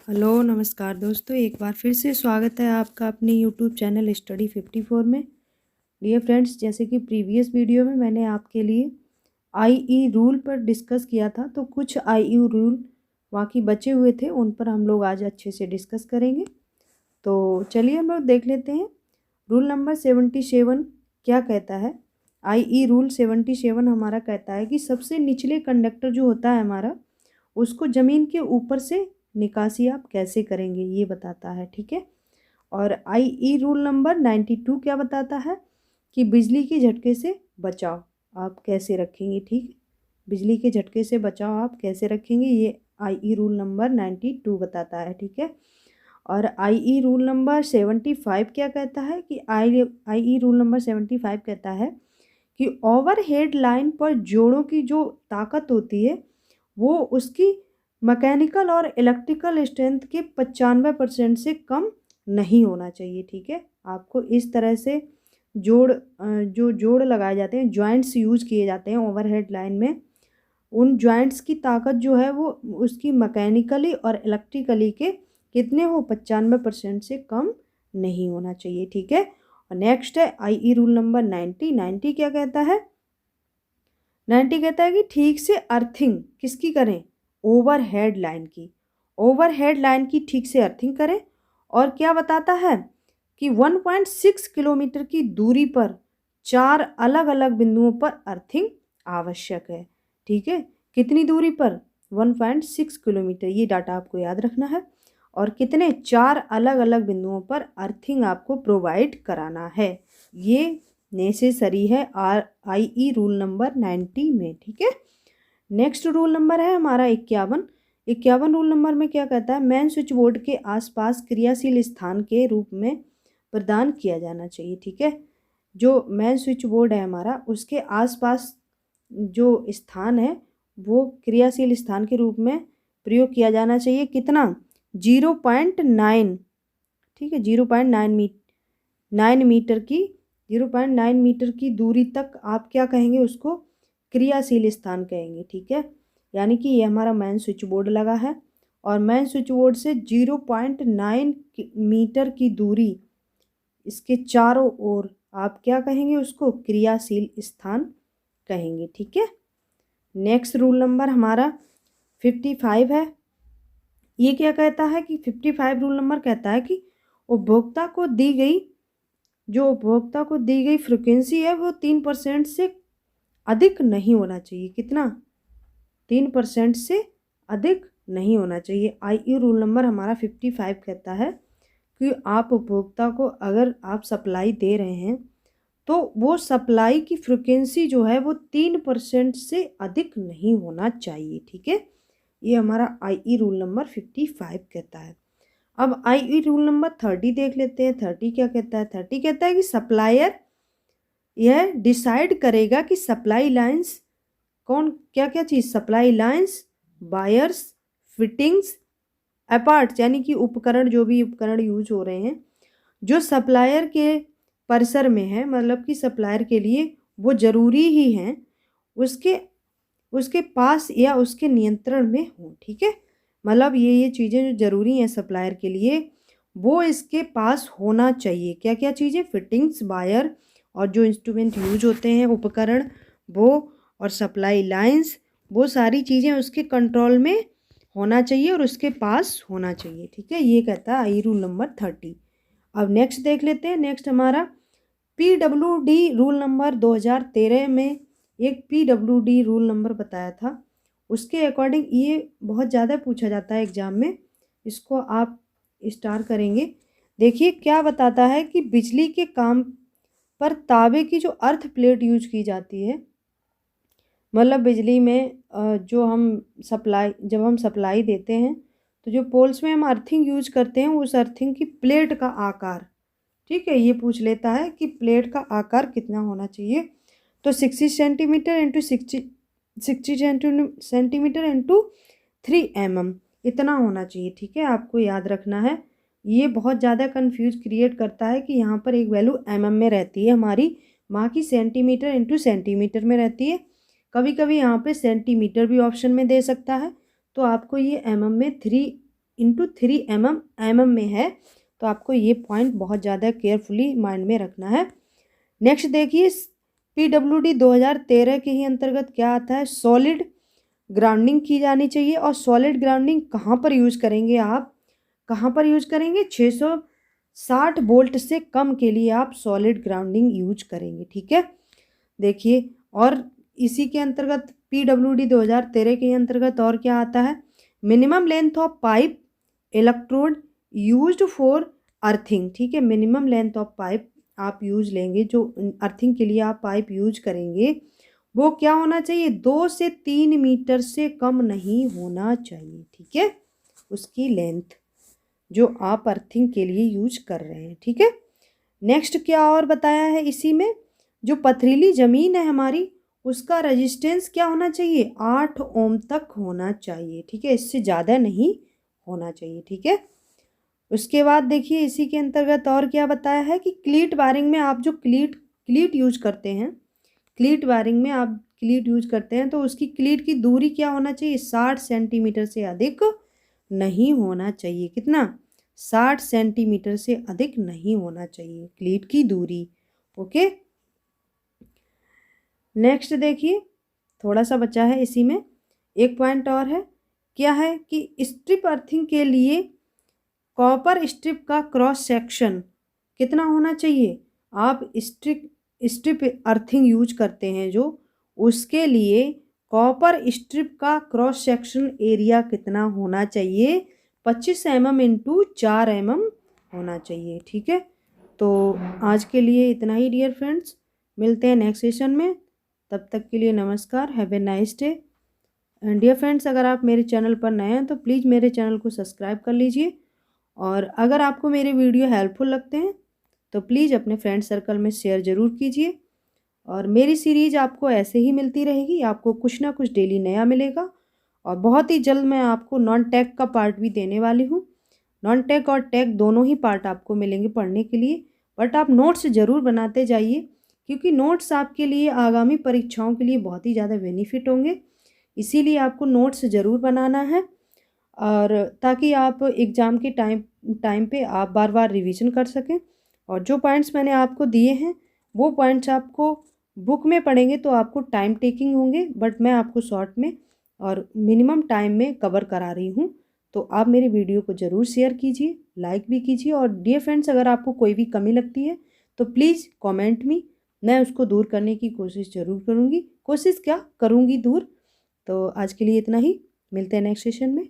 Hello नमस्कार दोस्तों, एक बार फिर से स्वागत है आपका अपने यूट्यूब चैनल स्टडी 54 में। डियर फ्रेंड्स, जैसे कि प्रीवियस वीडियो में मैंने आपके लिए आईई रूल पर डिस्कस किया था, तो कुछ आईई रूल बाकी बचे हुए थे, उन पर हम लोग आज अच्छे से डिस्कस करेंगे। तो चलिए हम लोग देख लेते हैं। रूल नंबर 77 क्या कहता है। आईई रूल 77 हमारा कहता है कि सबसे निचले कंडक्टर जो होता है हमारा, उसको ज़मीन के ऊपर से निकासी आप कैसे करेंगे ये बताता है। ठीक है। और आईई रूल नंबर 92 क्या बताता है कि बिजली के झटके से बचाव आप कैसे रखेंगे। ठीक है, बिजली के झटके से बचाव आप कैसे रखेंगे, ये आईई रूल नंबर 92 बताता है। ठीक है। और आईई रूल नंबर 75 क्या कहता है कि आईई रूल नंबर 75 कहता है कि ओवरहेड लाइन पर जोड़ों की जो ताकत होती है वो उसकी मैकेनिकल और इलेक्ट्रिकल स्ट्रेंथ के 95% से कम नहीं होना चाहिए। ठीक है, आपको इस तरह से जो जोड़ लगाए जाते हैं, जॉइंट्स यूज किए जाते हैं ओवरहेड लाइन में, उन जॉइंट्स की ताकत जो है वो उसकी मैकेनिकली और इलेक्ट्रिकली के कितने हो 95% से कम नहीं होना चाहिए। ठीक है। और नेक्स्ट है आईई रूल नंबर 90 क्या कहता है। 90 कहता है कि ठीक से अर्थिंग किसकी करें, ओवरहेड लाइन की। ओवरहेड लाइन की ठीक से अर्थिंग करें। और क्या बताता है कि 1.6 किलोमीटर की दूरी पर 4 अलग अलग बिंदुओं पर अर्थिंग आवश्यक है। ठीक है, कितनी दूरी पर, 1.6 किलोमीटर, ये डाटा आपको याद रखना है। और कितने, 4 अलग अलग बिंदुओं पर अर्थिंग आपको प्रोवाइड कराना है। ये नेसेसरी है आईई रूल नंबर 90 में। ठीक है। नेक्स्ट रूल नंबर है हमारा 51 रूल नंबर में क्या कहता है, मेन स्विच बोर्ड के आसपास क्रियाशील स्थान के रूप में प्रदान किया जाना चाहिए। ठीक है, जो मेन स्विच बोर्ड है हमारा, उसके आसपास जो स्थान है वो क्रियाशील स्थान के रूप में प्रयोग किया जाना चाहिए। कितना, 0.9। ठीक है, 0.9 मीटर की 0.9 मीटर की दूरी तक आप क्या कहेंगे, उसको क्रियाशील स्थान कहेंगे। ठीक है, यानी कि ये हमारा मेन स्विच बोर्ड लगा है और मेन स्विच बोर्ड से 0.9 मीटर की दूरी, इसके चारों ओर आप क्या कहेंगे, उसको क्रियाशील स्थान कहेंगे। ठीक है। नेक्स्ट रूल नंबर हमारा 55 है। ये क्या कहता है कि 55 रूल नंबर कहता है कि उपभोक्ता को दी गई फ्रिक्वेंसी है वो 3% से अधिक नहीं होना चाहिए। कितना, 3% से अधिक नहीं होना चाहिए। आईई रूल नंबर हमारा 55 कहता है कि आप उपभोक्ता को अगर आप सप्लाई दे रहे हैं तो वो सप्लाई की फ्रिक्वेंसी जो है वो 3% से अधिक नहीं होना चाहिए। ठीक है, ये हमारा आईई रूल नंबर 55 कहता है। अब आईई रूल नंबर 30 देख लेते हैं। 30 क्या कहता है। 30 कहता है कि सप्लायर यह डिसाइड करेगा कि सप्लाई लाइंस कौन क्या क्या चीज़, सप्लाई लाइंस, वायर्स, फिटिंग्स, अपार्ट्स, यानी कि उपकरण, जो भी उपकरण यूज हो रहे हैं जो सप्लायर के परिसर में है, मतलब कि सप्लायर के लिए वो ज़रूरी ही हैं, उसके उसके पास या उसके नियंत्रण में हो। ठीक है, मतलब ये चीज़ें जो ज़रूरी हैं सप्लायर के लिए वो इसके पास होना चाहिए। क्या क्या चीज़ें, फिटिंग्स, वायर और जो इंस्ट्रूमेंट यूज होते हैं, उपकरण वो, और सप्लाई लाइंस, वो सारी चीज़ें उसके कंट्रोल में होना चाहिए और उसके पास होना चाहिए। ठीक है, ये कहता है आई रूल नंबर 30। अब नेक्स्ट देख लेते हैं। नेक्स्ट हमारा PWD रूल नंबर 2013 में एक PWD रूल नंबर बताया था, उसके अकॉर्डिंग ये बहुत ज़्यादा पूछा जाता है एग्जाम में, इसको आप स्टार करेंगे। देखिए क्या बताता है कि बिजली के काम पर तांबे की जो अर्थ प्लेट यूज की जाती है, मतलब बिजली में जब हम सप्लाई देते हैं तो जो पोल्स में हम अर्थिंग यूज करते हैं उस अर्थिंग की प्लेट का आकार, ठीक है, ये पूछ लेता है कि प्लेट का आकार कितना होना चाहिए। तो 60 centimetre into 60 centimetre into 3 mm इतना होना चाहिए। ठीक है, आपको याद रखना है। ये बहुत ज़्यादा कंफ्यूज क्रिएट करता है कि यहाँ पर एक वैल्यू mm में रहती है हमारी, वहाँ की सेंटीमीटर इंटू सेंटीमीटर में रहती है। कभी कभी यहाँ पे सेंटीमीटर भी ऑप्शन में दे सकता है, तो आपको ये mm में 3 इंटू 3 mm में है। तो आपको ये पॉइंट बहुत ज़्यादा केयरफुली माइंड में रखना है। नेक्स्ट देखिए PWD 2013 के ही अंतर्गत क्या आता है, सॉलिड ग्राउंडिंग की जानी चाहिए। और सॉलिड ग्राउंडिंग कहाँ पर यूज़ करेंगे आप, कहाँ पर यूज़ करेंगे, 660 वोल्ट से कम के लिए आप सॉलिड ग्राउंडिंग यूज करेंगे, ठीक है। देखिए और इसी के अंतर्गत PWD 2013 के अंतर्गत और क्या आता है, minimum length of pipe electrode used for earthing, ठीक है। मिनिमम लेंथ ऑफ पाइप आप यूज लेंगे, जो अर्थिंग के लिए आप पाइप यूज करेंगे वो क्या होना चाहिए, 2 से 3 मीटर से कम नहीं होना चाहिए, ठीक है, उसकी लेंथ जो आप अर्थिंग के लिए यूज कर रहे हैं, ठीक है। नेक्स्ट क्या और बताया है इसी में, जो पथरीली ज़मीन है हमारी उसका रेजिस्टेंस क्या होना चाहिए, 8 ओम तक होना चाहिए, ठीक है, इससे ज़्यादा नहीं होना चाहिए, ठीक है। उसके बाद देखिए इसी के अंतर्गत और क्या बताया है कि क्लीट वायरिंग में आप जो क्लीट यूज करते हैं, क्लीट वायरिंग में आप क्लीट यूज करते हैं तो उसकी क्लीट की दूरी क्या होना चाहिए, 60 सेंटीमीटर से अधिक नहीं होना चाहिए। कितना, 60 सेंटीमीटर से अधिक नहीं होना चाहिए क्लीट की दूरी, ओके। नेक्स्ट देखिए थोड़ा सा बचा है इसी में, एक पॉइंट और है, क्या है कि स्ट्रिप अर्थिंग के लिए कॉपर स्ट्रिप का क्रॉस सेक्शन कितना होना चाहिए, आप स्ट्रिप अर्थिंग यूज करते हैं जो, उसके लिए कॉपर स्ट्रिप का क्रॉस सेक्शन एरिया कितना होना चाहिए, 25 mm इंटू 4 mm होना चाहिए, ठीक है। तो आज के लिए इतना ही डियर फ्रेंड्स, मिलते हैं नेक्स्ट सेशन में, तब तक के लिए नमस्कार, have a nice day. And dear friends अगर आप मेरे चैनल पर नए हैं तो प्लीज़ मेरे चैनल को सब्सक्राइब कर लीजिए, और अगर आपको मेरे वीडियो हेल्पफुल लगते हैं तो प्लीज़ अपने फ्रेंड सर्कल में शेयर ज़रूर कीजिए। और मेरी सीरीज़ आपको ऐसे ही मिलती रहेगी, आपको कुछ ना कुछ डेली नया मिलेगा। और बहुत ही जल्द मैं आपको नॉन टेक का पार्ट भी देने वाली हूँ, नॉन टेक और टेक दोनों ही पार्ट आपको मिलेंगे पढ़ने के लिए। बट आप नोट्स ज़रूर बनाते जाइए, क्योंकि नोट्स आपके लिए आगामी परीक्षाओं के लिए बहुत ही ज़्यादा बेनिफिट होंगे, इसीलिए आपको नोट्स ज़रूर बनाना है, और ताकि आप एग्ज़ाम के टाइम पे आप बार बार रिवीजन कर सकें। और जो पॉइंट्स मैंने आपको दिए हैं वो पॉइंट्स आपको बुक में पढ़ेंगे तो आपको टाइम टेकिंग होंगे, बट मैं आपको शॉर्ट में और मिनिमम टाइम में कवर करा रही हूँ। तो आप मेरी वीडियो को ज़रूर शेयर कीजिए, लाइक भी कीजिए, और डियर फ्रेंड्स अगर आपको कोई भी कमी लगती है तो प्लीज़ कमेंट में, मैं उसको दूर करने की कोशिश ज़रूर करूँगी, कोशिश क्या करूँगी दूर। तो आज के लिए इतना ही, मिलते हैं नेक्स्ट सेशन में।